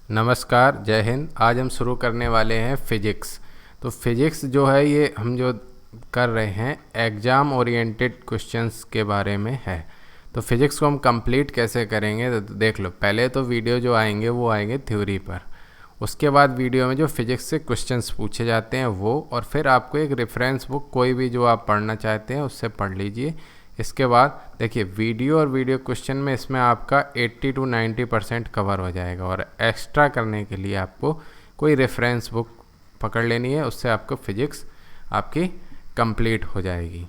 नमस्कार, जय हिंद। आज हम शुरू करने वाले हैं फिजिक्स। तो फिजिक्स जो है ये हम जो कर रहे हैं एग्ज़ाम ओरिएंटेड क्वेश्चंस के बारे में है। तो फिजिक्स को हम कंप्लीट कैसे करेंगे तो देख लो। पहले तो वीडियो जो आएंगे वो आएंगे थ्योरी पर, उसके बाद वीडियो में जो फिजिक्स से क्वेश्चंस पूछे जाते हैं वो, और फिर आपको एक रेफरेंस बुक कोई भी जो आप पढ़ना चाहते हैं उससे पढ़ लीजिए। इसके बाद देखिए वीडियो और वीडियो क्वेश्चन में इसमें आपका 80 to 90% कवर हो जाएगा, और एक्स्ट्रा करने के लिए आपको कोई रेफरेंस बुक पकड़ लेनी है, उससे आपको फिजिक्स आपकी कंप्लीट हो जाएगी।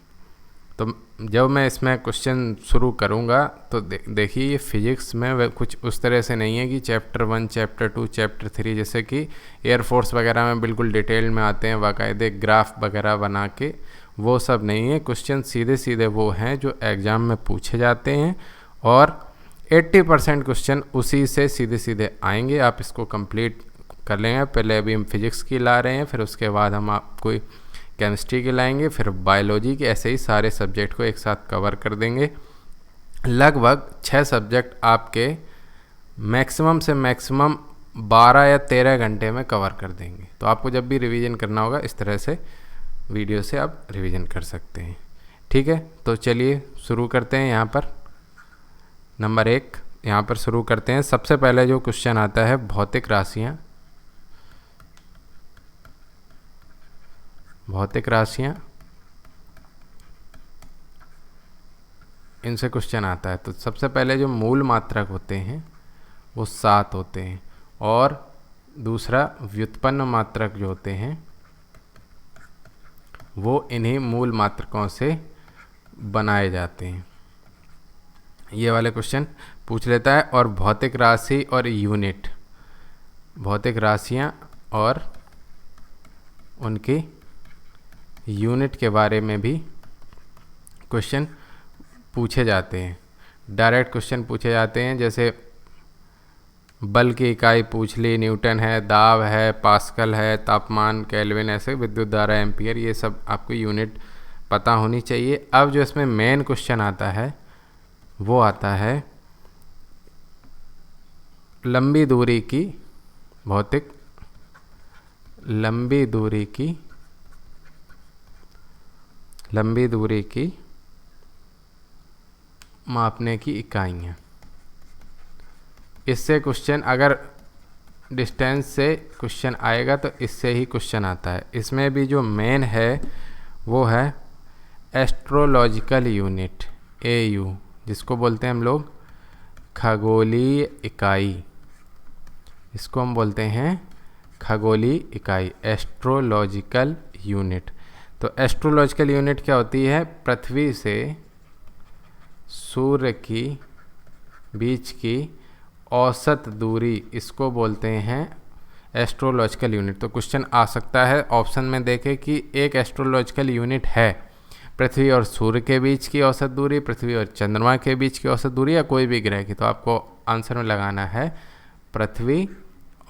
तो जब मैं इसमें क्वेश्चन शुरू करूँगा तो देखिए ये फिजिक्स में कुछ उस तरह से नहीं है कि चैप्टर 1, चैप्टर 2, चैप्टर 3 जैसे कि एयरफोर्स वगैरह में बिल्कुल डिटेल में आते हैं, बाकायदे ग्राफ वगैरह बना के, वो सब नहीं है। क्वेश्चन सीधे सीधे वो हैं जो एग्ज़ाम में पूछे जाते हैं, और 80% क्वेश्चन उसी से सीधे सीधे आएंगे। आप इसको कंप्लीट कर लेंगे। पहले अभी हम फिजिक्स की ला रहे हैं, फिर उसके बाद हम आपको केमिस्ट्री की लाएंगे, फिर बायोलॉजी के, ऐसे ही सारे सब्जेक्ट को एक साथ कवर कर देंगे। लगभग 6 सब्जेक्ट आपके मैक्सिमम से मैक्सिमम 12 या 13 घंटे में कवर कर देंगे। तो आपको जब भी रिवीजन करना होगा इस तरह से वीडियो से आप रिवीजन कर सकते हैं। ठीक है, तो चलिए शुरू करते हैं। यहाँ पर नंबर 1 यहाँ पर शुरू करते हैं। सबसे पहले जो क्वेश्चन आता है भौतिक राशियाँ। भौतिक राशियाँ, इनसे क्वेश्चन आता है। तो सबसे पहले जो मूल मात्रक होते हैं वो 7 होते हैं, और दूसरा व्युत्पन्न मात्रक जो होते हैं वो इन्हीं मूल मात्रकों से बनाए जाते हैं। ये वाले क्वेश्चन पूछ लेता है। और भौतिक राशि और यूनिट, भौतिक राशियाँ और उनकी यूनिट के बारे में भी क्वेश्चन पूछे जाते हैं। डायरेक्ट क्वेश्चन पूछे जाते हैं, जैसे बल की इकाई पूछ ली, न्यूटन है, दाब है, पास्कल है, तापमान केल्विन, ऐसे विद्युत धारा एम्पियर, ये सब आपको यूनिट पता होनी चाहिए। अब जो इसमें मेन क्वेश्चन आता है वो आता है लंबी दूरी की, भौतिक लंबी दूरी की मापने की इकाइयाँ। इससे क्वेश्चन, अगर डिस्टेंस से क्वेश्चन आएगा तो इससे ही क्वेश्चन आता है। इसमें भी जो मेन है वो है एस्ट्रोलॉजिकल यूनिट, AU, जिसको बोलते हैं हम लोग खगोलीय इकाई। इसको हम बोलते हैं खगोलीय इकाई, एस्ट्रोलॉजिकल यूनिट। तो एस्ट्रोलॉजिकल यूनिट क्या होती है? पृथ्वी से सूर्य की बीच की औसत दूरी, इसको बोलते हैं एस्ट्रोलॉजिकल यूनिट। तो क्वेश्चन आ सकता है ऑप्शन में देखें कि एक एस्ट्रोलॉजिकल यूनिट है पृथ्वी और सूर्य के बीच की औसत दूरी, पृथ्वी और चंद्रमा के बीच की औसत दूरी, या कोई भी ग्रह की। तो आपको आंसर में लगाना है पृथ्वी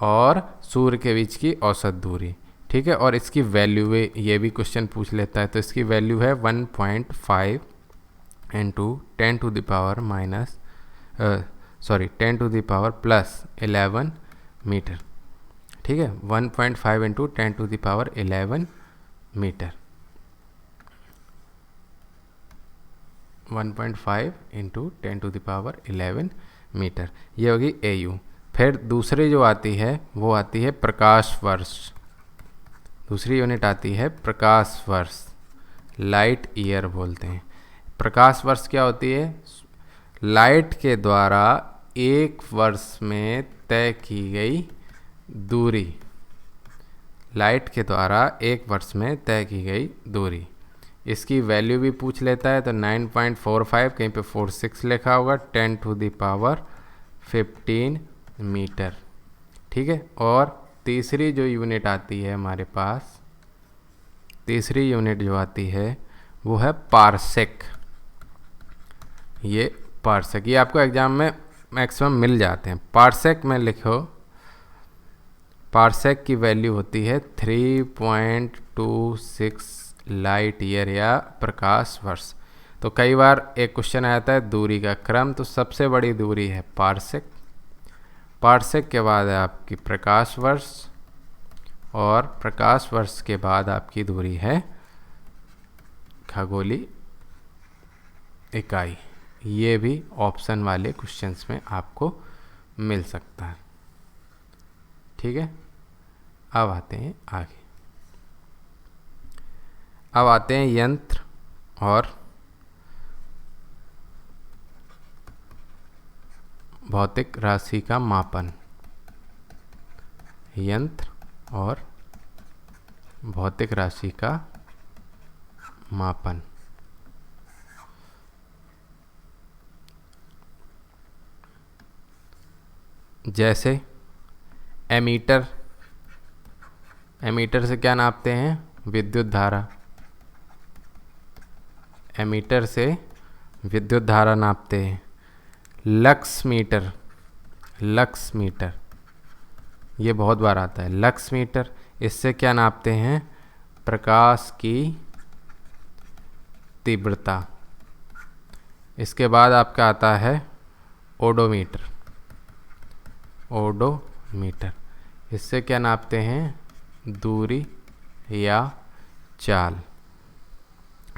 और सूर्य के बीच की औसत दूरी। ठीक है, और इसकी वैल्यू ये भी क्वेश्चन पूछ लेता है। तो इसकी वैल्यू है 1.5 × 10 to the power plus 11 metre. ठीक है, 1.5 × 10 to the power 11 metre. 1.5 × 10 to the power 11 metre, ये होगी AU। फिर दूसरी जो आती है वो आती है प्रकाश वर्ष। दूसरी यूनिट आती है प्रकाश वर्ष, लाइट ईयर बोलते हैं। प्रकाश वर्ष क्या होती है? लाइट के द्वारा एक वर्ष में तय की गई दूरी, लाइट के द्वारा एक वर्ष में तय की गई दूरी। इसकी वैल्यू भी पूछ लेता है। तो 9.45, कहीं पे 46 लिखा होगा, 10 to the power 15 मीटर। ठीक है, और तीसरी जो यूनिट आती है हमारे पास, तीसरी यूनिट जो आती है वो है पार्सेक। ये पार्सेक, ये आपको एग्जाम में मैक्सिमम मिल जाते हैं। पार्सेक में लिखो, पार्सेक की वैल्यू होती है 3.26 लाइट ईयर या प्रकाश वर्ष। तो कई बार एक क्वेश्चन आता है दूरी का क्रम, तो सबसे बड़ी दूरी है पार्सेक, पार्सेक के बाद है आपकी प्रकाश वर्ष, और प्रकाश वर्ष के बाद आपकी दूरी है खगोलीय इकाई। ये भी ऑप्शन वाले क्वेश्चंस में आपको मिल सकता है। ठीक है, अब आते हैं आगे। अब आते हैं यंत्र और भौतिक राशि का मापन। यंत्र और भौतिक राशि का मापन। जैसे एमीटर, एमीटर से क्या नापते हैं? विद्युत धारा। एमीटर से विद्युत धारा नापते हैं। लक्स मीटर, लक्स मीटर ये बहुत बार आता है। लक्स मीटर, इससे क्या नापते हैं? प्रकाश की तीव्रता। इसके बाद आपका आता है ओडोमीटर। ओडोमीटर, इससे क्या नापते हैं? दूरी या चाल।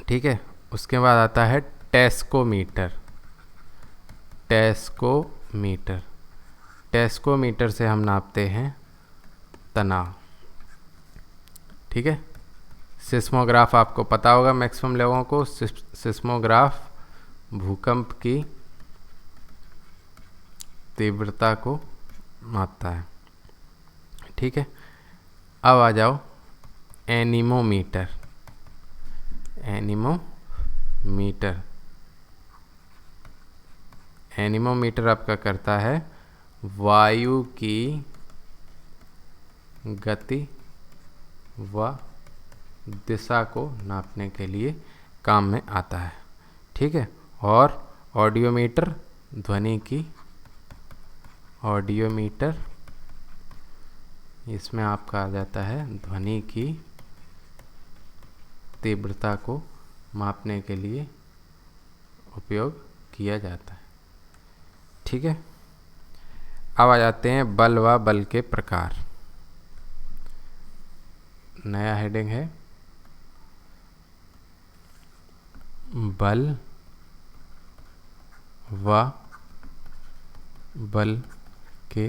ठीक है, उसके बाद आता है टेस्कोमीटर। टेस्कोमीटर, टेस्कोमीटर से हम नापते हैं तनाव। ठीक है, सिस्मोग्राफ आपको पता होगा मैक्सिमम लोगों को। सिस्मोग्राफ भूकंप की तीव्रता को मापता है। ठीक है, अब आ जाओ एनीमोमीटर। एनीमोमीटर, एनीमोमीटर आपका करता है वायु की गति व दिशा को नापने के लिए काम में आता है। ठीक है, और ऑडियोमीटर ध्वनि की, ऑडियोमीटर इसमें आपका आ जाता है ध्वनि की तीव्रता को मापने के लिए उपयोग किया जाता है। ठीक है, अब आ जाते हैं बल व बल के प्रकार। नया हेडिंग है बल व बल के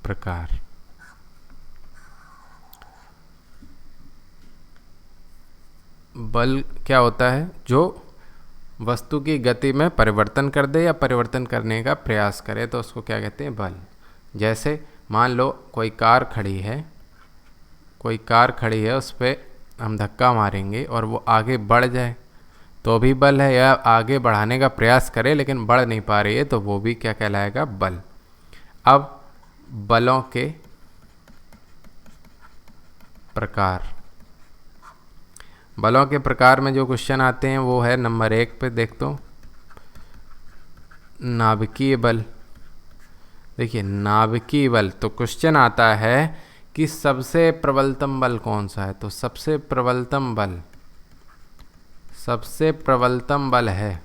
प्रकार। बल क्या होता है? जो वस्तु की गति में परिवर्तन कर दे या परिवर्तन करने का प्रयास करे तो उसको क्या कहते हैं? बल। जैसे मान लो कोई कार खड़ी है, कोई कार खड़ी है, उस पर हम धक्का मारेंगे और वो आगे बढ़ जाए तो भी बल है, या आगे बढ़ाने का प्रयास करे लेकिन बढ़ नहीं पा रही है तो वो भी क्या कहलाएगा? बल। अब बलों के प्रकार। बलों के प्रकार में जो क्वेश्चन आते हैं वो है नंबर 1 पे देख दो, नाभिकीय बल। देखिए नाभिकीय बल, तो क्वेश्चन आता है कि सबसे प्रबलतम बल कौन सा है? तो सबसे प्रबलतम बल, सबसे प्रबलतम बल है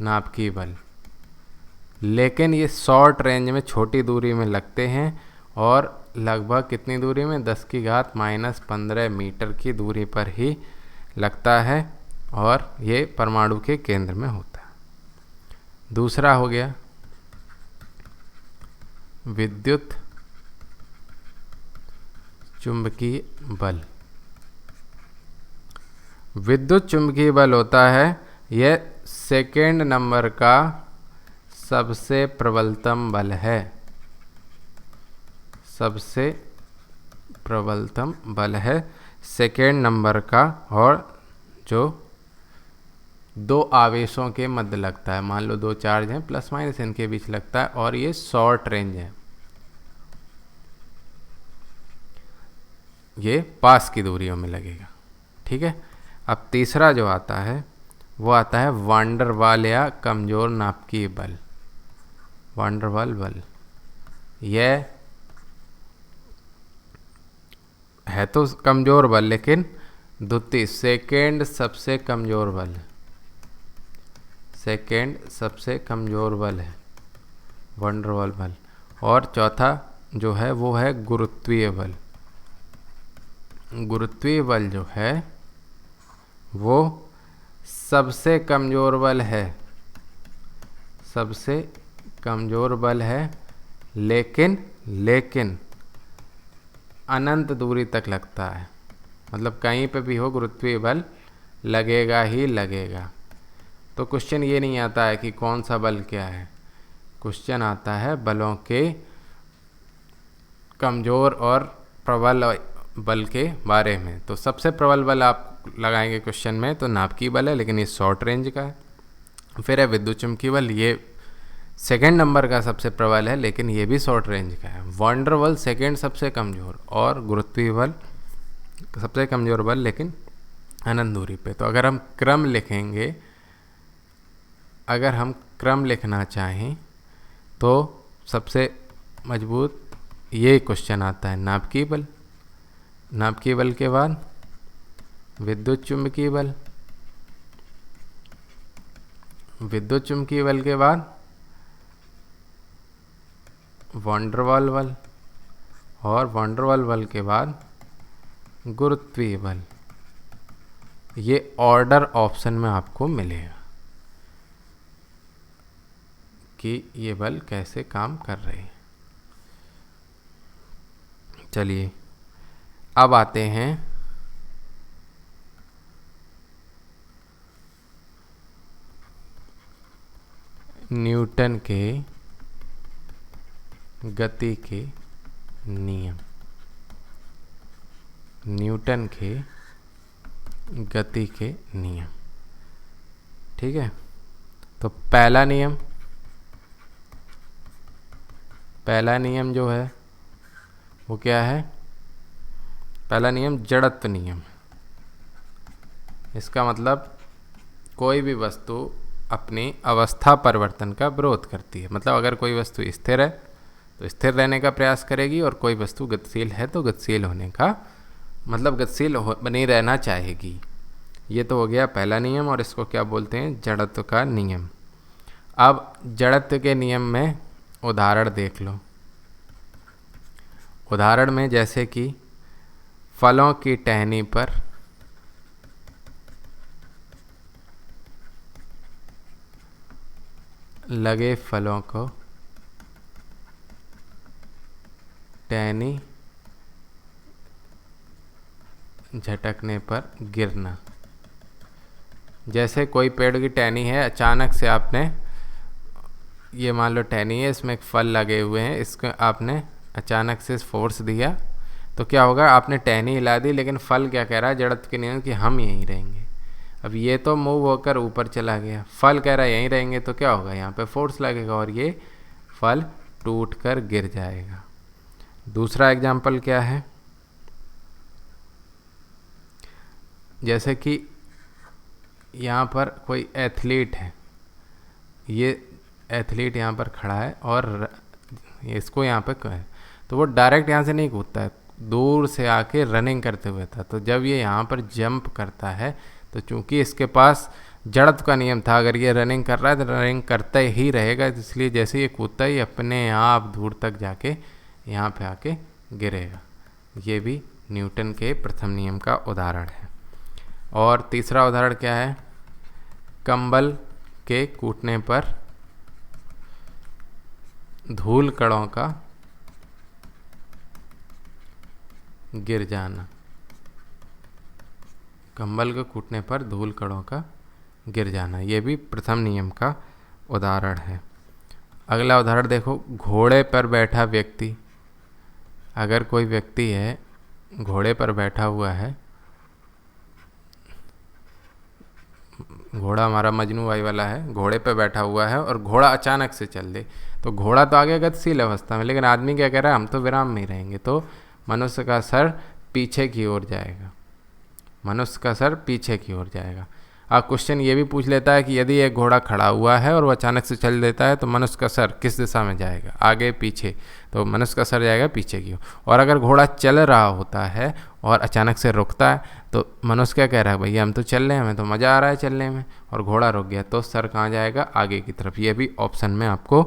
नाभिकीय बल। लेकिन ये शॉर्ट रेंज में छोटी दूरी में लगते हैं और लगभग कितनी दूरी में? 10⁻⁻15 मीटर की दूरी पर ही लगता है और ये परमाणु के केंद्र में होता है। दूसरा हो गया विद्युत चुंबकीय बल। विद्युत चुंबकीय बल होता है यह सेकेंड नंबर का सबसे प्रबलतम बल है। सबसे प्रबलतम बल है सेकेंड नंबर का, और जो दो आवेशों के मध्य लगता है। मान लो दो चार्ज हैं प्लस माइनस, इनके बीच लगता है और ये शॉर्ट रेंज है, ये पास की दूरियों में लगेगा। ठीक है, अब तीसरा जो आता है वो आता है वांडर वाल या कमजोर नाभिकीय बल। वांडर वाल बल यह है तो कमजोर बल, लेकिन द्वितीय सेकेंड सबसे कमजोर बल है। सेकेंड सबसे कमजोर बल है। वंडर वॉल बल। और चौथा जो है वो है गुरुत्वीय बल। गुरुत्वीय बल जो है वो सबसे कमज़ोर बल है, सबसे कमज़ोर बल है, लेकिन अनंत दूरी तक लगता है। मतलब कहीं पे भी हो गुरुत्वीय बल लगेगा ही लगेगा। तो क्वेश्चन ये नहीं आता है कि कौन सा बल क्या है, क्वेश्चन आता है बलों के कमज़ोर और प्रबल बल के बारे में। तो सबसे प्रबल बल आप लगाएंगे क्वेश्चन में तो नाभिकीय बल है, लेकिन ये शॉर्ट रेंज का है। फिर है विद्युत चुम्बकीय बल, ये सेकेंड नंबर का सबसे प्रबल है, लेकिन ये भी शॉर्ट रेंज का है। वंडर बल सेकेंड सबसे कमज़ोर, और गुरुत्वीय बल सबसे कमज़ोर बल लेकिन अनंत दूरी पे। तो अगर हम क्रम लिखेंगे, अगर हम क्रम लिखना चाहें तो सबसे मजबूत ये क्वेश्चन आता है नाभिकीय बल, नाभिकीय बल के बाद विद्युत चुम्बकीय बल, विद्युत चुम्बकीय बल के बाद वंडर वॉल बल, और वंडर वॉल बल के बाद गुरुत्वीय बल। ये ऑर्डर ऑप्शन में आपको मिलेगा कि ये बल कैसे काम कर रहे हैं। चलिए अब आते हैं न्यूटन के गति के नियम। न्यूटन के गति के नियम, ठीक है। तो पहला नियम जो है वो क्या है? पहला नियम जड़त्व नियम। इसका मतलब कोई भी वस्तु अपनी अवस्था परिवर्तन का विरोध करती है। मतलब अगर कोई वस्तु स्थिर है तो स्थिर रहने का प्रयास करेगी, और कोई वस्तु गतिशील है तो गतिशील होने का मतलब गतिशील बनी रहना चाहेगी। ये तो हो गया पहला नियम, और इसको क्या बोलते हैं? जड़त्व का नियम। अब जड़त्व के नियम में उदाहरण देख लो। उदाहरण में जैसे कि फलों की टहनी पर लगे फलों को टहनी झटकने पर गिरना। जैसे कोई पेड़ की टहनी है, अचानक से आपने, ये मान लो टहनी है, इसमें एक फल लगे हुए हैं, इसको आपने अचानक से फोर्स दिया तो क्या होगा? आपने टहनी हिला दी, लेकिन फल क्या कह रहा है जड़त्व के नियम कि हम यहीं रहेंगे। अब ये तो मूव होकर ऊपर चला गया, फल कह रहा है यहीं रहेंगे, तो क्या होगा? यहाँ पे फोर्स लगेगा और ये फल टूट कर गिर जाएगा। दूसरा एग्जाम्पल क्या है? जैसे कि यहाँ पर कोई एथलीट है, ये एथलीट यहाँ पर खड़ा है और इसको यहाँ पे है, तो वो डायरेक्ट यहाँ से नहीं कूदता है, दूर से आके रनिंग करते हुए था। तो जब ये यहाँ पर जंप करता है तो चूंकि इसके पास जड़त्व का नियम था, अगर ये रनिंग कर रहा है तो रनिंग करता ही रहेगा, इसलिए जैसे ये कूदता ही अपने आप दूर तक जाके यहाँ पे आके गिरेगा। ये भी न्यूटन के प्रथम नियम का उदाहरण है। और तीसरा उदाहरण क्या है? कंबल के कूटने पर धूल कणों का गिर जाना। कंबल को कूटने पर धूल कणों का गिर जाना, ये भी प्रथम नियम का उदाहरण है। अगला उदाहरण देखो, घोड़े पर बैठा व्यक्ति। अगर कोई व्यक्ति है घोड़े पर बैठा हुआ है, घोड़ा हमारा मजनू भाई वाला है, घोड़े पे बैठा हुआ है और घोड़ा अचानक से चल दे, तो घोड़ा तो आगे गतिशील अवस्था में, लेकिन आदमी क्या कह रहा है? हम तो विराम में ही रहेंगे। तो मनुष्य का सर पीछे की ओर जाएगा, मनुष्य का सर पीछे की ओर जाएगा। अब क्वेश्चन ये भी पूछ लेता है कि यदि एक घोड़ा खड़ा हुआ है और वो अचानक से चल देता है तो मनुष्य का सर किस दिशा में जाएगा? आगे पीछे? तो मनुष्य का सर जाएगा पीछे की ओर। और अगर घोड़ा चल रहा होता है और अचानक से रुकता है तो मनुष्य क्या कह रहा है? भैया हम तो चल रहे हैं, हमें तो मज़ा आ रहा है चलने में, और घोड़ा रुक गया तो सर कहाँ जाएगा? आगे की तरफ। ये भी ऑप्शन में आपको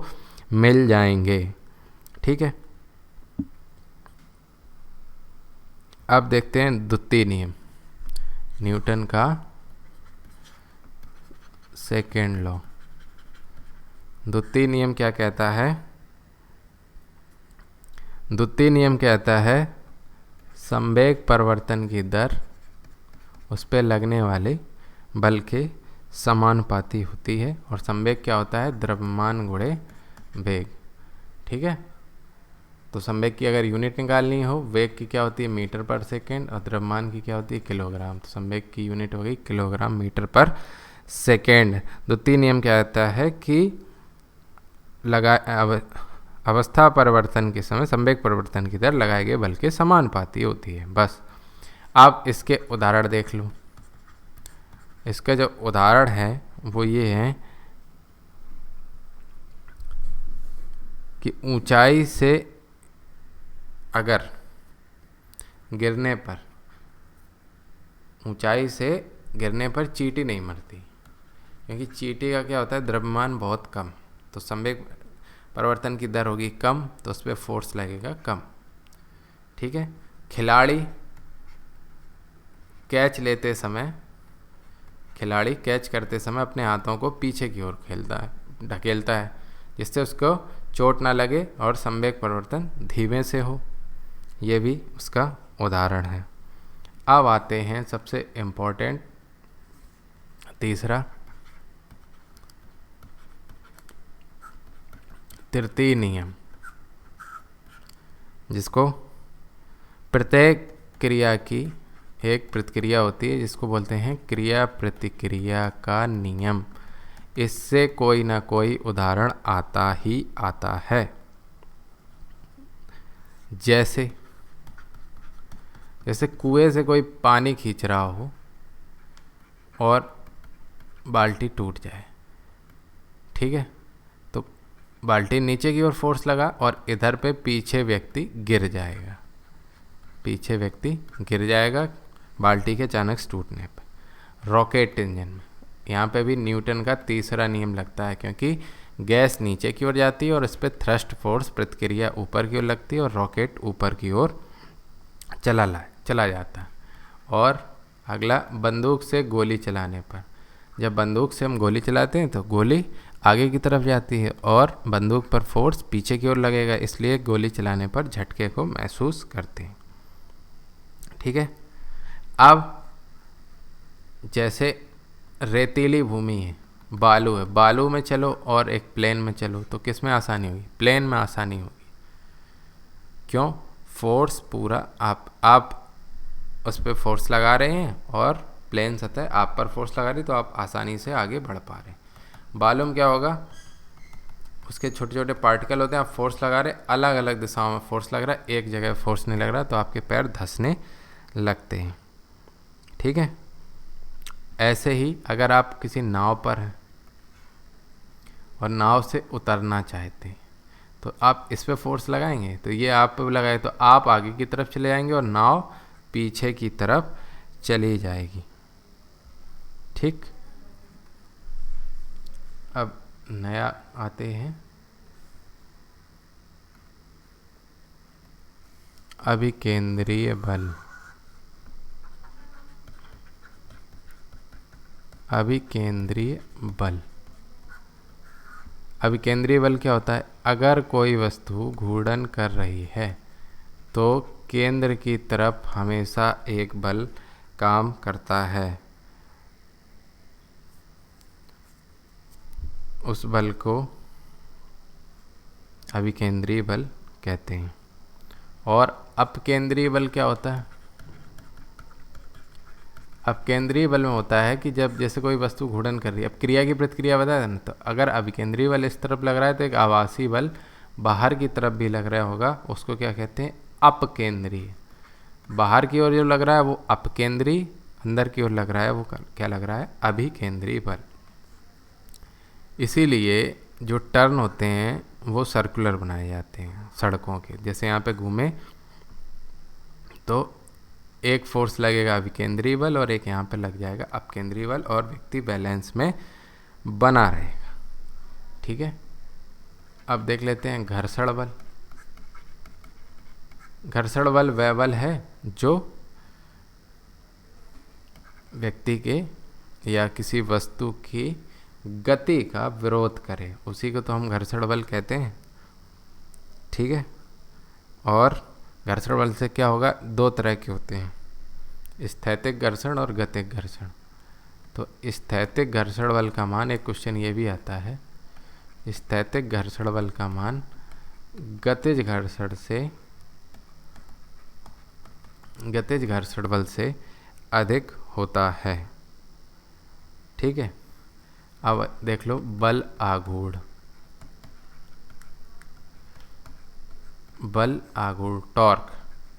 मिल जाएंगे। ठीक है, अब देखते हैं द्वितीय नियम, न्यूटन का सेकेंड लॉ। द्वितीय नियम क्या कहता है? द्वितीय नियम कहता है संवेग परिवर्तन की दर उस पर लगने वाले बल के समानुपाती होती है, और संवेग क्या होता है? द्रव्यमान गुणे वेग। ठीक है, तो संवेग की अगर यूनिट निकालनी हो, वेग की क्या होती है? मीटर पर सेकेंड, और द्रव्यमान की क्या होती है? किलोग्राम। तो संवेग की यूनिट हो गई किलोग्राम मीटर पर सेकेंड। द्वितीय नियम क्या कहता है कि अवस्था परिवर्तन के समय संवेग परिवर्तन की दर लगाए गए बल के समानुपाती होती है। बस, आप इसके उदाहरण देख लो। इसका जो उदाहरण है वो ये है कि ऊंचाई से अगर गिरने पर चींटी नहीं मरती, क्योंकि चींटी का क्या होता है? द्रव्यमान बहुत कम, तो संवेग परिवर्तन की दर होगी कम, तो उस पर फोर्स लगेगा कम। ठीक है, खिलाड़ी कैच करते समय अपने हाथों को पीछे की ओर ढकेलता है, जिससे उसको चोट ना लगे और संवेग परिवर्तन धीमे से हो। ये भी उसका उदाहरण है। अब आते हैं सबसे इम्पोर्टेंट तीसरा, तृतीय नियम, जिसको प्रत्येक क्रिया की एक प्रतिक्रिया होती है, जिसको बोलते हैं क्रिया प्रतिक्रिया का नियम। इससे कोई ना कोई उदाहरण आता ही आता है। जैसे कुएं से कोई पानी खींच रहा हो और बाल्टी टूट जाए। ठीक है, तो बाल्टी नीचे की ओर फोर्स लगा और इधर पे पीछे व्यक्ति गिर जाएगा बाल्टी के अचानक टूटने पर। रॉकेट इंजन में यहाँ पे भी न्यूटन का तीसरा नियम लगता है, क्योंकि गैस नीचे की ओर जाती है और इस पर थ्रस्ट फोर्स प्रतिक्रिया ऊपर की ओर लगती है और रॉकेट ऊपर की ओर चला जाता है। और अगला, बंदूक से गोली चलाने पर, जब बंदूक से हम गोली चलाते हैं तो गोली आगे की तरफ जाती है और बंदूक पर फोर्स पीछे की ओर लगेगा, इसलिए गोली चलाने पर झटके को महसूस करते हैं। ठीक है, अब जैसे रेतीली भूमि है, बालू है, बालू में चलो और एक प्लेन में चलो, तो किस में आसानी होगी? प्लेन में आसानी होगी। क्यों? फोर्स पूरा आप उस पर फोर्स लगा रहे हैं और प्लेन सतह आप पर फोर्स लगा रही, तो आप आसानी से आगे बढ़ पा रहे हैं। बालू में क्या होगा? उसके छोटे छोटे पार्टिकल होते हैं, आप फोर्स लगा रहे, अलग अलग दिशाओं में फोर्स लग रहा है, एक जगह फोर्स नहीं लग रहा, तो आपके पैर धंसने लगते हैं। ठीक है, ऐसे ही अगर आप किसी नाव पर हैं और नाव से उतरना चाहते हैं, तो आप इस पे फोर्स लगाएंगे, तो ये आप पे लगाए तो आप आगे की तरफ चले जाएंगे और नाव पीछे की तरफ चली जाएगी। ठीक, अब नया आते हैं अभिकेंद्रीय बल। अभिकेंद्रीय बल क्या होता है? अगर कोई वस्तु घूर्णन कर रही है तो केंद्र की तरफ हमेशा एक बल काम करता है। उस बल को अभिकेंद्रीय बल कहते हैं। और अपकेंद्रीय बल क्या होता है? अपकेंद्रीय बल में होता है कि जब जैसे कोई वस्तु घूर्णन कर रही है, अब क्रिया की प्रतिक्रिया बताया था ना, तो अगर अभिकेंद्रीय बल इस तरफ लग रहा है तो एक आभासी बल बाहर की तरफ भी लग रहा होगा, उसको क्या कहते हैं? अपकेंद्रीय। बाहर की ओर जो लग रहा है वो अपकेंद्रीय, अंदर की ओर लग रहा है वो क्या लग रहा है? अभिकेंद्रीय बल। इसीलिए जो टर्न होते हैं वो सर्कुलर बनाए जाते हैं सड़कों के। जैसे यहाँ पे घूमे तो एक फोर्स लगेगा अभिकेंद्रीय बल और एक यहाँ पे लग जाएगा अपकेंद्रीय बल, और व्यक्ति बैलेंस में बना रहेगा। ठीक है, अब देख लेते हैं घर्षण बल। घर्षण बल वह बल है जो व्यक्ति के या किसी वस्तु की गति का विरोध करे, उसी को तो हम घर्षण बल कहते हैं। ठीक है। और घर्षण बल से क्या होगा, दो तरह के होते हैं, स्थैतिक घर्षण और गतिक घर्षण। तो स्थैतिक घर्षण बल का मान, एक क्वेश्चन ये भी आता है, स्थैतिक घर्षण बल का मान गतिज घर्षण बल से अधिक होता है। ठीक है। अब देख लो बल आघूर्ण। बल आघूर्ण टॉर्क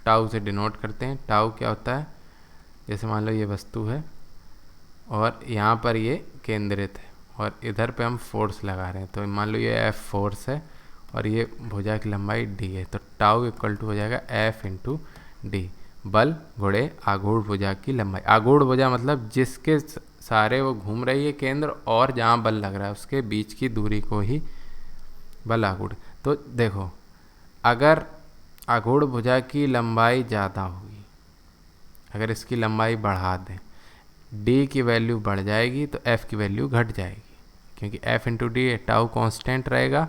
टाउ से डिनोट करते हैं। टाउ क्या होता है, जैसे मान लो ये वस्तु है और यहाँ पर ये केंद्रित है और इधर पे हम फोर्स लगा रहे हैं, तो मान लो ये एफ फोर्स है और ये भुजा की लंबाई डी है, तो टाउ इक्वल टू हो जाएगा एफ इंटू डी, बल गुणे आघूर्ण भुजा की लंबाई। आघूर्ण भुजा मतलब जिसके सारे वो घूम रही है केंद्र और जहाँ बल लग रहा है उसके बीच की दूरी को ही बल आघूर्ण। तो देखो अगर आघूर्ण भुजा की लंबाई ज़्यादा होगी, अगर इसकी लंबाई बढ़ा दें, डी की वैल्यू बढ़ जाएगी तो एफ की वैल्यू घट जाएगी, क्योंकि F into D tau constant रहेगा।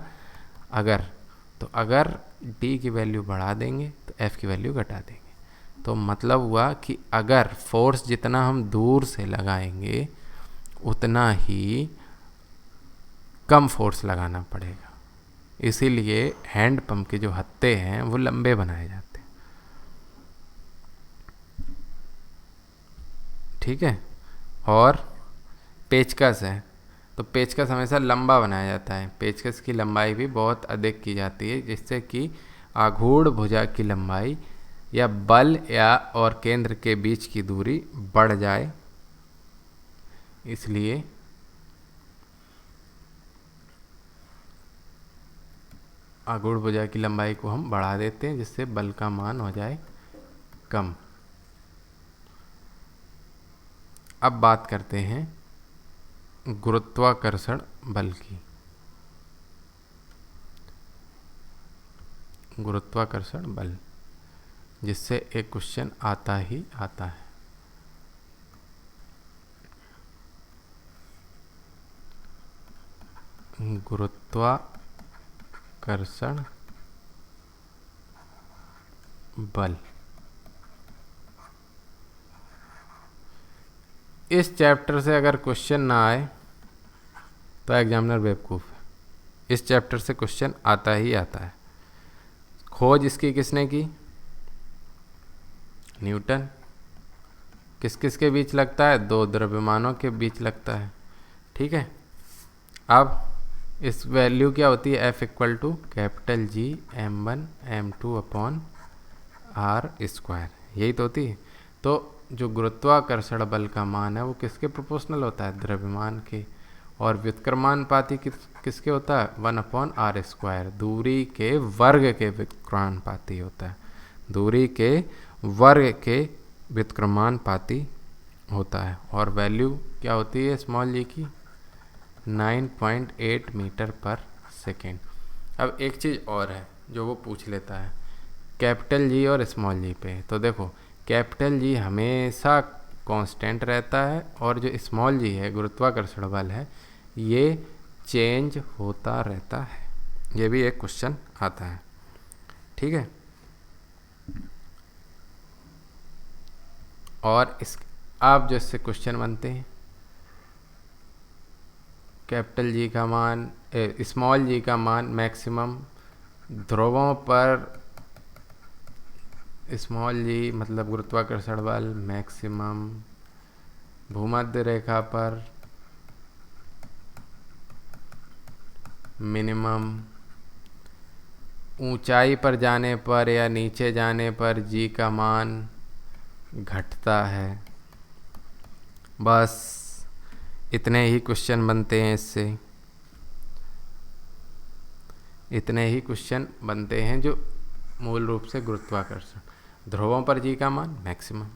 अगर डी की वैल्यू बढ़ा देंगे तो एफ की वैल्यू घटा देंगे। तो मतलब हुआ कि अगर फोर्स जितना हम दूर से लगाएंगे उतना ही कम फोर्स लगाना पड़ेगा, इसीलिए हैंड पंप के जो हत्थे हैं वो लंबे बनाए जाते हैं। ठीक है। और पेचकस है तो पेचकस हमेशा लंबा बनाया जाता है, पेचकस की लंबाई भी बहुत अधिक की जाती है, जिससे कि आघूर्ण भुजा की लंबाई या बल या और केंद्र के बीच की दूरी बढ़ जाए। इसलिए आघूर्ण भुजा की लंबाई को हम बढ़ा देते हैं, जिससे बल का मान हो जाए कम। अब बात करते हैं गुरुत्वाकर्षण बल की। गुरुत्वाकर्षण बल, जिससे एक क्वेश्चन आता ही आता है। गुरुत्वाकर्षण बल, इस चैप्टर से अगर क्वेश्चन ना आए तो एग्जामिनर बेवकूफ़ है। इस चैप्टर से क्वेश्चन आता ही आता है। खोज इसकी किसने की, न्यूटन। किस किस के बीच लगता है, दो द्रव्यमानों के बीच लगता है। ठीक है। अब इस वैल्यू क्या होती है, F equal to capital G m1 m2 upon R square, यही तो होती है। तो जो गुरुत्वाकर्षण बल का मान है वो किसके प्रोपोर्शनल होता है, द्रव्यमान के। और व्युत्क्रमानुपाती किसके होता है, 1 अपॉन आर स्क्वायर, दूरी के वर्ग के व्युत्क्रमानुपाती होता है, दूरी के वर्ग के व्युत्क्रमानुपाती होता है। और वैल्यू क्या होती है स्मॉल जी की, 9.8 मीटर पर सेकेंड। अब एक चीज़ और है जो वो पूछ लेता है कैपिटल जी और स्मॉल जी पे। तो देखो कैपिटल जी हमेशा कांस्टेंट रहता है और जो स्मॉल जी है गुरुत्वाकर्षण बल है ये चेंज होता रहता है। ये भी एक क्वेश्चन आता है। ठीक है। और इस आप जैसे क्वेश्चन बनते हैं, कैपिटल जी का मान स्मॉल जी का मान मैक्सिमम ध्रुवों पर, स्मॉल जी मतलब गुरुत्वाकर्षण बल मैक्सिमम भूमध्य रेखा पर मिनिमम, ऊंचाई पर जाने पर या नीचे जाने पर जी का मान घटता है। बस इतने ही क्वेश्चन बनते हैं इससे, इतने ही क्वेश्चन बनते हैं जो मूल रूप से गुरुत्वाकर्षण, ध्रुवों पर जी का मान मैक्सिमम,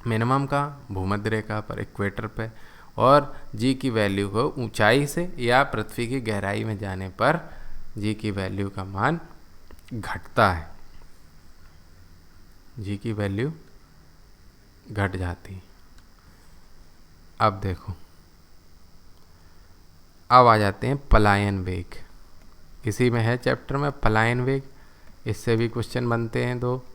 मिनिमम का भूमध्य रेखा पर इक्वेटर पे, और जी की वैल्यू को ऊंचाई से या पृथ्वी की गहराई में जाने पर जी की वैल्यू का मान घटता है, जी की वैल्यू घट जाती। अब देखो, अब आ जाते हैं पलायन वेग। इसी में है चैप्टर में पलायन वेग, इससे भी क्वेश्चन बनते हैं दो।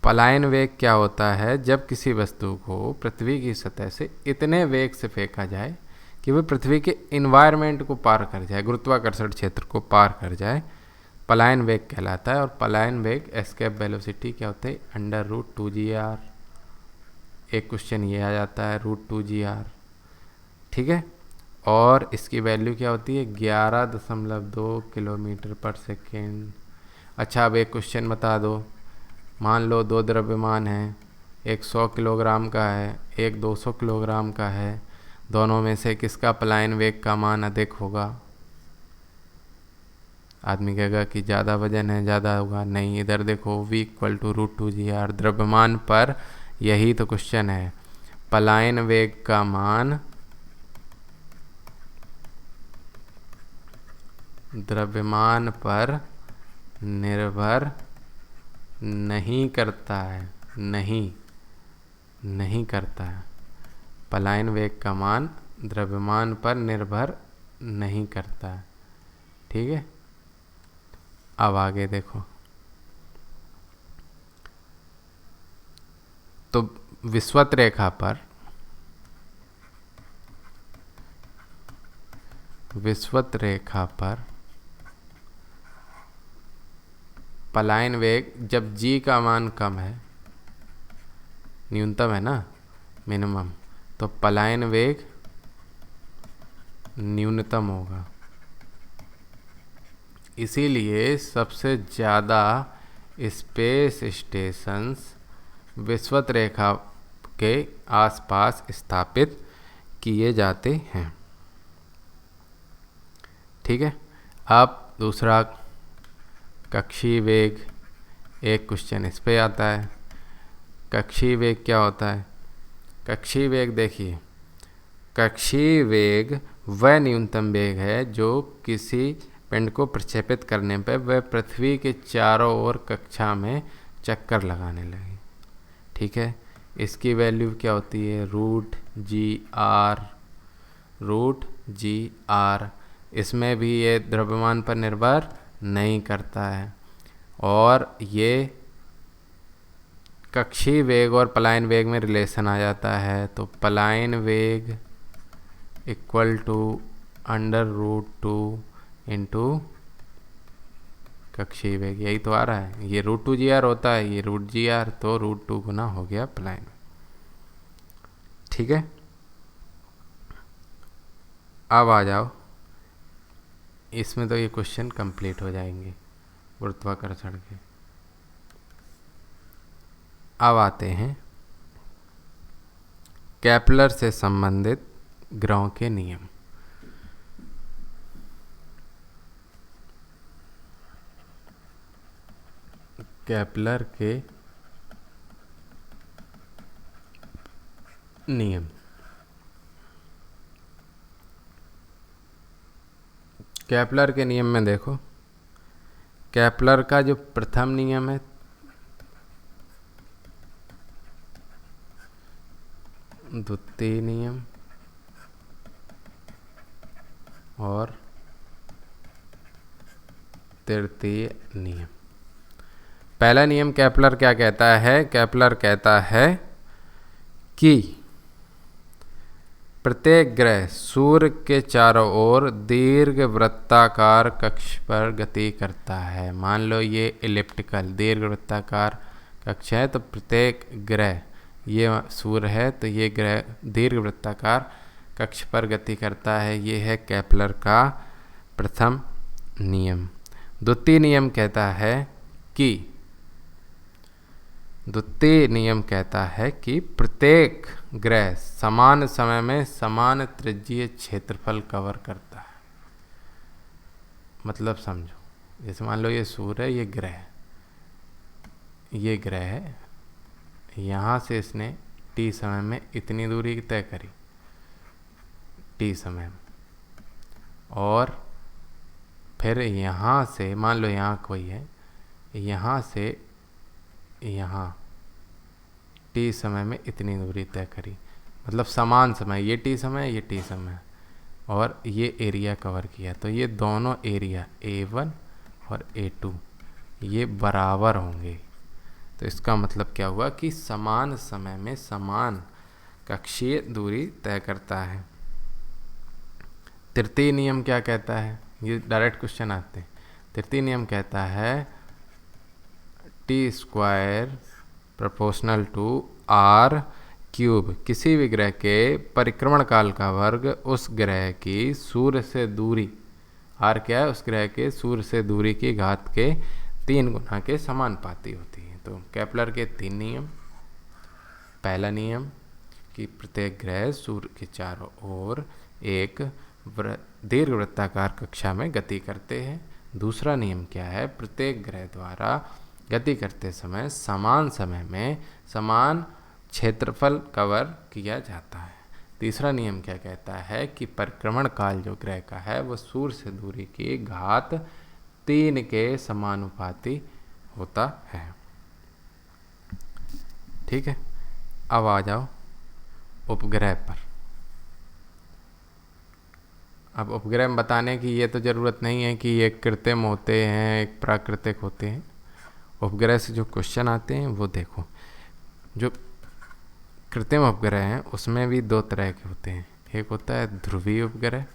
पलायन वेग क्या होता है? जब किसी वस्तु को पृथ्वी की सतह से इतने वेग से फेंका जाए कि वह पृथ्वी के इन्वायरमेंट को पार कर जाए, गुरुत्वाकर्षण क्षेत्र को पार कर जाए, पलायन वेग कहलाता है। और पलायन वेग एस्केप वेलोसिटी क्या होते हैं? √2gr। एक क्वेश्चन ये आ जाता है √2gr, ठीक है। और इसकी वैल्यू क्या होती है? 11.2 किलोमीटर पर सेकेंड। अच्छा, अब एक क्वेश्चन बता दो, मान लो दो द्रव्यमान हैं, एक 100 किलोग्राम का है, एक 200 किलोग्राम का है, दोनों में से किसका पलायन वेग का मान अधिक होगा? आदमी कहेगा कि ज़्यादा वजन है, ज़्यादा होगा। नहीं, इधर देखो, v = √2gr, द्रव्यमान पर, यही तो क्वेश्चन है। पलायन वेग का मान द्रव्यमान पर निर्भर नहीं करता है, नहीं करता है। पलायन वेग का मान द्रव्यमान पर निर्भर नहीं करता है, ठीक है। अब आगे देखो, तो विषुवत रेखा पर पलायन वेग जब g का मान कम है, न्यूनतम है ना, मिनिमम, तो पलायन वेग न्यूनतम होगा। इसीलिए सबसे ज़्यादा स्पेस स्टेशंस विषुवत रेखा के आसपास स्थापित किए जाते हैं, ठीक है। अब दूसरा, कक्षीय वेग। एक क्वेश्चन इस पे आता है, कक्षीय वेग क्या होता है? कक्षीय वेग देखिए, कक्षीय वेग वह न्यूनतम वेग है जो किसी पिंड को प्रक्षेपित करने पर वह पृथ्वी के चारों ओर कक्षा में चक्कर लगाने लगे, ठीक है। इसकी वैल्यू क्या होती है? √gr। इसमें भी ये द्रव्यमान पर निर्भर नहीं करता है। और ये कक्षीय वेग और पलायन वेग में रिलेशन आ जाता है, तो पलायन वेग = √2 इंटू कक्षीय वेग, यही तो आ रहा है। ये √2gr होता है, ये √gr, तो √2 गुना हो गया पलायन, ठीक है। अब आ जाओ, इसमें तो ये क्वेश्चन कंप्लीट हो जाएंगे गुरुत्वाकर्षण के। अब आते हैं केपलर से संबंधित ग्रहों के नियम। केपलर के नियम। केपलर के नियम में देखो, केपलर का जो प्रथम नियम है, द्वितीय नियम और तृतीय नियम। पहला नियम केपलर क्या कहता है? केपलर कहता है कि प्रत्येक ग्रह सूर्य के चारों ओर दीर्घ वृत्ताकार कक्ष पर गति करता है। मान लो ये इलिप्टिकल दीर्घ वृत्ताकार कक्ष है, तो प्रत्येक ग्रह, ये सूर्य है तो ये ग्रह दीर्घ वृत्ताकार कक्ष पर गति करता है। ये है केपलर का प्रथम नियम। द्वितीय नियम कहता है कि प्रत्येक ग्रह समान समय में समान त्रिज्यीय क्षेत्रफल कवर करता है। मतलब समझो, जैसे मान लो ये सूर्य है, ये ग्रह है, यहाँ से इसने t समय में इतनी दूरी तय करी, t समय में, और फिर यहाँ से मान लो यहाँ कोई है, यहाँ से यहाँ टी समय में इतनी दूरी तय करी, मतलब समान समय, ये टी समय ये टी समय, और ये एरिया कवर किया, तो ये दोनों एरिया A1 और A2 ये बराबर होंगे। तो इसका मतलब क्या हुआ कि समान समय में समान कक्षीय दूरी तय करता है। तृतीय नियम क्या कहता है, ये डायरेक्ट क्वेश्चन आते हैं। तृतीय नियम कहता है T square proportional to R cube, किसी भी ग्रह के परिक्रमण काल का वर्ग उस ग्रह की सूर्य से दूरी, आर क्या है, उस ग्रह के सूर्य से दूरी की घात के 3 गुना के समानुपाती होती है। तो केपलर के 3 नियम। पहला नियम कि प्रत्येक ग्रह सूर्य के चारों ओर एक दीर्घवृत्ताकार कक्षा में गति करते हैं। दूसरा नियम क्या है, प्रत्येक ग्रह द्वारा गति करते समय में समान क्षेत्रफल कवर किया जाता है। तीसरा नियम क्या कहता है कि परिक्रमण काल जो ग्रह का है वो सूर्य से दूरी की घात 3 के समानुपाती होता है। ठीक है, अब आ जाओ उपग्रह पर। अब उपग्रह में बताने की ये तो ज़रूरत नहीं है कि ये कृत्रिम होते हैं एक प्राकृतिक होते हैं। उपग्रह से जो क्वेश्चन आते हैं वो देखो। जो कृत्रिम उपग्रह हैं उसमें भी 2 तरह के होते हैं। एक होता है ध्रुवीय उपग्रह,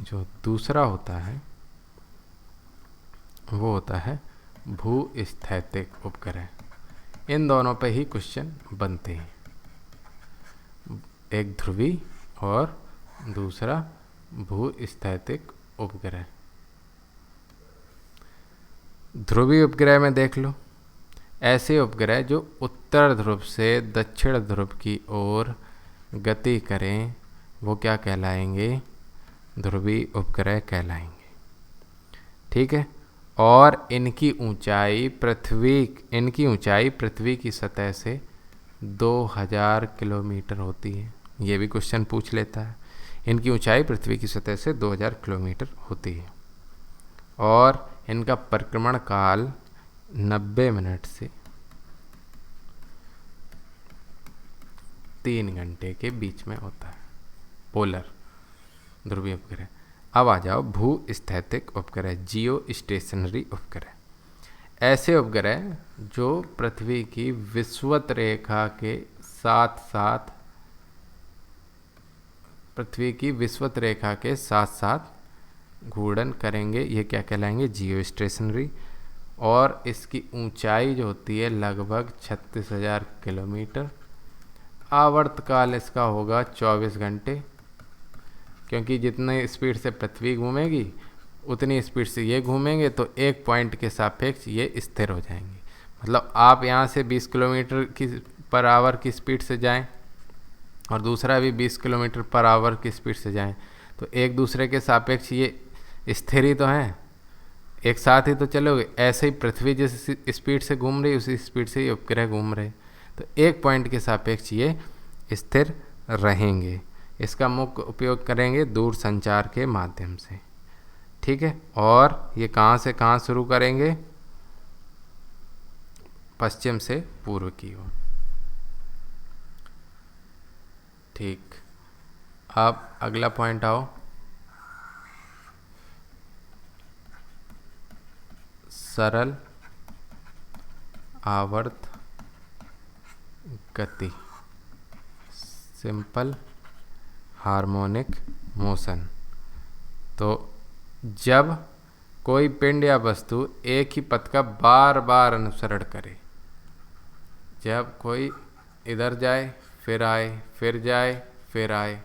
जो दूसरा होता है वो होता है भूस्थैतिक उपग्रह। इन दोनों पे ही क्वेश्चन बनते हैं, एक ध्रुवीय और दूसरा भूस्थैतिक उपग्रह। ध्रुवीय उपग्रह में देख लो, ऐसे उपग्रह जो उत्तर ध्रुव से दक्षिण ध्रुव की ओर गति करें वो क्या कहलाएंगे, ध्रुवीय उपग्रह कहलाएंगे। ठीक है, और इनकी ऊंचाई पृथ्वी की सतह से 2000 किलोमीटर होती है। ये भी क्वेश्चन पूछ लेता है। इनकी ऊंचाई पृथ्वी की सतह से 2000 किलोमीटर होती है और इनका परिक्रमण काल 90 मिनट से 3 घंटे के बीच में होता है। पोलर ध्रुवीय उपग्रह। अब आ जाओ भूस्थैतिक उपग्रह, जियो स्टेशनरी उपग्रह। ऐसे उपग्रह जो पृथ्वी की विषुवत रेखा के साथ साथ घूर्णन करेंगे, ये क्या कहलाएंगे, जियो स्टेशनरी। और इसकी ऊंचाई जो होती है लगभग 36,000 किलोमीटर। आवर्तकाल इसका होगा 24 घंटे, क्योंकि जितने स्पीड से पृथ्वी घूमेगी उतनी स्पीड से ये घूमेंगे, तो एक पॉइंट के सापेक्ष ये स्थिर हो जाएंगे। मतलब आप यहाँ से 20 किलोमीटर पर आवर की स्पीड से जाएं और दूसरा भी 20 किलोमीटर पर आवर की स्पीड से जाएं, तो एक दूसरे के सापेक्ष ये स्थिर ही तो हैं, एक साथ ही तो चलोगे। ऐसे ही पृथ्वी जिस स्पीड से घूम रही उसी स्पीड से ये उपग्रह घूम रहे, तो एक पॉइंट के सापेक्ष ये स्थिर रहेंगे। इसका मुख्य उपयोग करेंगे दूर संचार के माध्यम से। ठीक है, और ये कहाँ से कहाँ शुरू करेंगे, पश्चिम से पूर्व की ओर। ठीक, अब अगला पॉइंट आओ, सरल आवर्त गति, सिंपल हार्मोनिक मोशन। तो जब कोई पिंड या वस्तु एक ही पथ का बार बार अनुसरण करे, जब कोई इधर जाए फिर आए, फिर जाए फिर आए,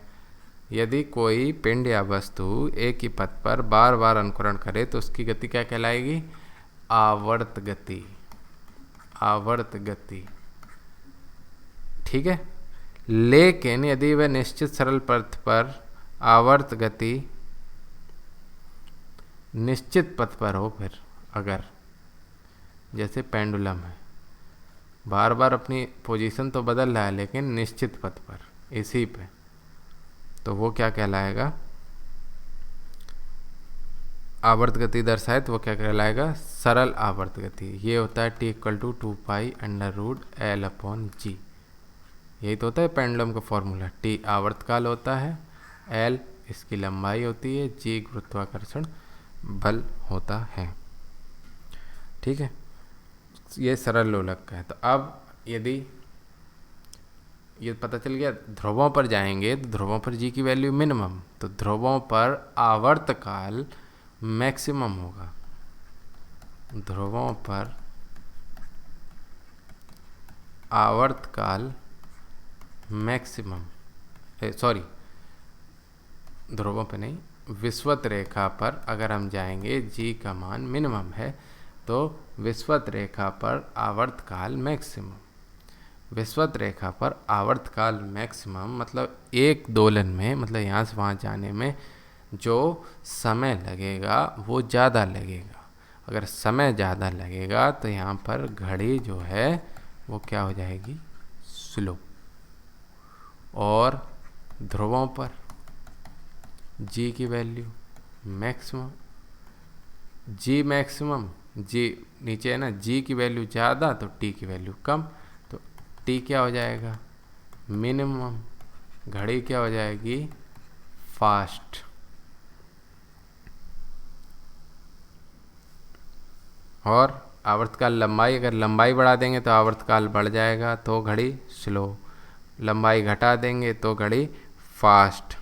यदि कोई पिंड या वस्तु एक ही पथ पर बार बार अनुकरण करे तो उसकी गति क्या कहलाएगी, आवर्त गति। आवर्त गति, ठीक है। लेकिन यदि वह निश्चित सरल पथ पर आवर्त गति निश्चित पथ पर हो, फिर अगर जैसे पेंडुलम है, बार बार अपनी पोजीशन तो बदल रहा है लेकिन निश्चित पथ पर इसी पे, तो वो क्या कहलाएगा, आवर्त गति दर्शाए तो वो क्या कहलाएगा, सरल आवर्त गति। ये होता है t इक्वल टू 2π√L/g। यही तो होता है पेंडुलम का फॉर्मूला। t आवर्तकाल होता है, L इसकी लंबाई होती है, g गुरुत्वाकर्षण बल होता है। ठीक है, ये सरल लोलक का है। तो अब यदि ये पता चल गया, ध्रुवों पर जाएंगे तो ध्रुवों पर जी की वैल्यू मिनिमम, तो ध्रुवों पर आवर्तकाल मैक्सिमम होगा। ध्रुवों पर आवर्तकाल मैक्सिमम, सॉरी ध्रुवों पे नहीं, विषुवत रेखा पर अगर हम जाएंगे, जी का मान मिनिमम है, तो विषुवत रेखा पर आवर्तकाल मैक्सिमम। विषुवत रेखा पर आवर्तकाल मैक्सिमम मतलब एक दोलन में, मतलब यहाँ से वहाँ जाने में जो समय लगेगा वो ज़्यादा लगेगा। अगर समय ज़्यादा लगेगा तो यहाँ पर घड़ी जो है वो क्या हो जाएगी, स्लो। और ध्रुवों पर जी की वैल्यू मैक्सिमम, जी मैक्सिमम, जी नीचे है ना, जी की वैल्यू ज़्यादा तो टी की वैल्यू कम, तो टी क्या हो जाएगा, मिनिमम। घड़ी क्या हो जाएगी, फास्ट। और आवर्तकाल लंबाई, अगर लंबाई बढ़ा देंगे तो आवर्तकाल बढ़ जाएगा, तो घड़ी स्लो। लंबाई घटा देंगे तो घड़ी फास्ट।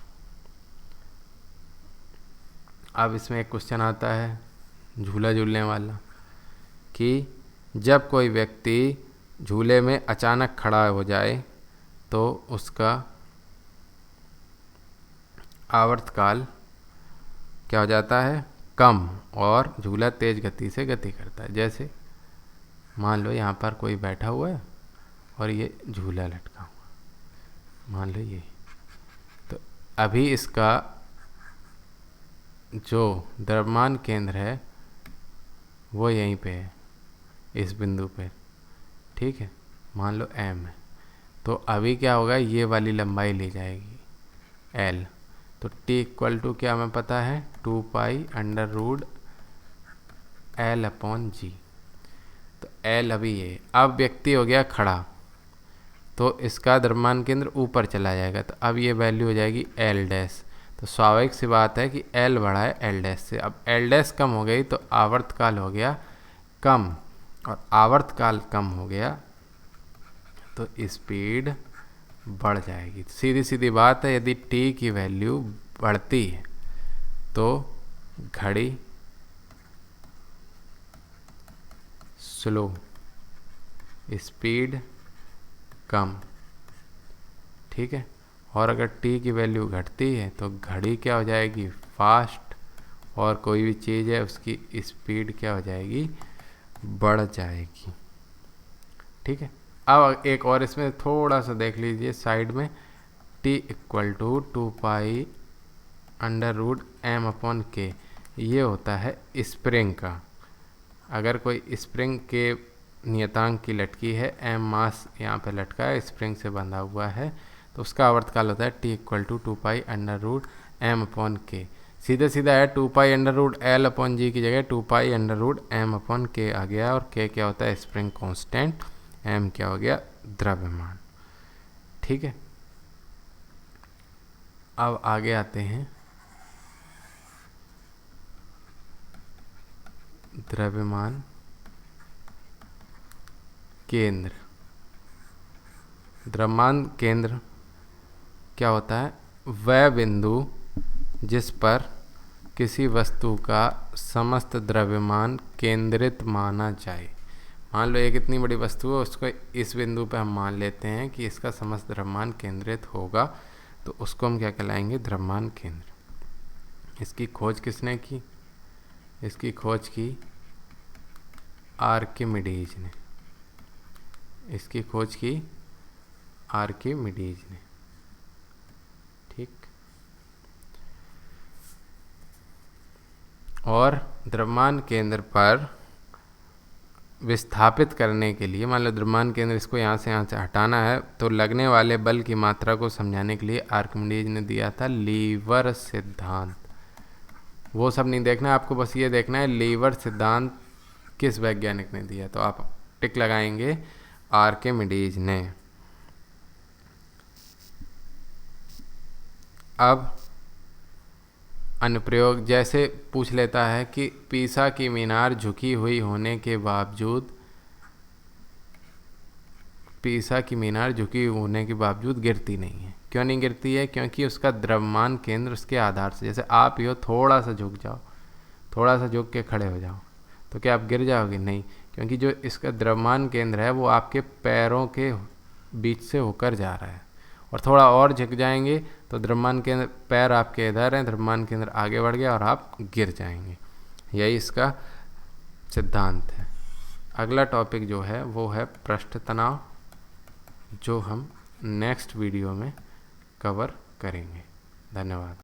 अब इसमें एक क्वेश्चन आता है झूला झूलने वाला, कि जब कोई व्यक्ति झूले में अचानक खड़ा हो जाए तो उसका आवर्तकाल क्या हो जाता है, कम, और झूला तेज गति से गति करता है। जैसे मान लो यहाँ पर कोई बैठा हुआ है और ये झूला लटका हुआ, मान लो ये, तो अभी इसका जो द्रव्यमान केंद्र है वो यहीं पे है, इस बिंदु पे। ठीक है, मान लो m है, तो अभी क्या होगा, ये वाली लंबाई ली जाएगी l। तो t इक्वल टू क्या हमें पता है, 2π√L/g। तो l अभी ये, अब व्यक्ति हो गया खड़ा तो इसका द्रव्यमान केंद्र ऊपर चला जाएगा, तो अब ये वैल्यू हो जाएगी l डैश। तो स्वाभाविक सी बात है कि l बढ़ा है l डैश से। अब l डैश कम हो गई तो आवर्तकाल हो गया कम, और आवर्तकाल कम हो गया तो स्पीड बढ़ जाएगी। सीधी सीधी बात है, यदि t की वैल्यू बढ़ती है तो घड़ी स्लो, स्पीड कम। ठीक है, और अगर t की वैल्यू घटती है तो घड़ी क्या हो जाएगी, फास्ट, और कोई भी चीज़ है उसकी स्पीड क्या हो जाएगी, बढ़ जाएगी। ठीक है, अब एक और इसमें थोड़ा सा देख लीजिए साइड में, t इक्वल टू 2π√m/k, ये होता है स्प्रिंग का। अगर कोई स्प्रिंग के नियतांक की लटकी है, m मास यहाँ पे लटका है, स्प्रिंग से बंधा हुआ है, तो उसका आवर्तकाल होता है t इक्वल टू 2π√m/k। सीधा सीधा है, 2π√L/g की जगह 2π√m/k आ गया, और k क्या होता है, स्प्रिंग कांस्टेंट, m क्या हो गया, द्रव्यमान। ठीक है, अब आगे आते हैं द्रव्यमान केंद्र। द्रव्यमान केंद्र क्या होता है, वह बिंदु जिस पर किसी वस्तु का समस्त द्रव्यमान केंद्रित माना जाए। मान लो एक इतनी बड़ी वस्तु है, उसको इस बिंदु पर हम मान लेते हैं कि इसका समस्त द्रव्यमान केंद्रित होगा, तो उसको हम क्या कहलाएंगे, द्रव्यमान केंद्र। इसकी खोज किसने की, इसकी खोज की आर्किमिडीज ने, इसकी खोज की आर्किमिडीज ने। ठीक, और द्रव्यमान केंद्र पर विस्थापित करने के लिए, मान लो द्रव्यमान केंद्र इसको यहाँ से हटाना है, तो लगने वाले बल की मात्रा को समझाने के लिए आर्किमिडीज ने दिया था लीवर सिद्धांत। वो सब नहीं देखना है आपको, बस ये देखना है लीवर सिद्धांत किस वैज्ञानिक ने दिया, तो आप टिक लगाएंगे आर्किमिडीज ने। अब अनुप्रयोग जैसे पूछ लेता है कि पीसा की मीनार झुकी हुई होने के बावजूद, पीसा की मीनार झुकी होने के बावजूद गिरती नहीं है। क्यों नहीं गिरती है? क्योंकि उसका द्रव्यमान केंद्र उसके आधार से, जैसे आप ही हो, थोड़ा सा झुक जाओ, थोड़ा सा झुक के खड़े हो जाओ, तो क्या आप गिर जाओगे? नहीं, क्योंकि जो इसका द्रव्यमान केंद्र है वो आपके पैरों के बीच से होकर जा रहा है। और थोड़ा और झुक जाएंगे तो द्रव्यमान केंद्र, पैर आपके इधर हैं, द्रव्यमान केंद्र आगे बढ़ गया और आप गिर जाएंगे। यही इसका सिद्धांत है। अगला टॉपिक जो है वो है पृष्ठ तनाव, जो हम नेक्स्ट वीडियो में कवर करेंगे। धन्यवाद।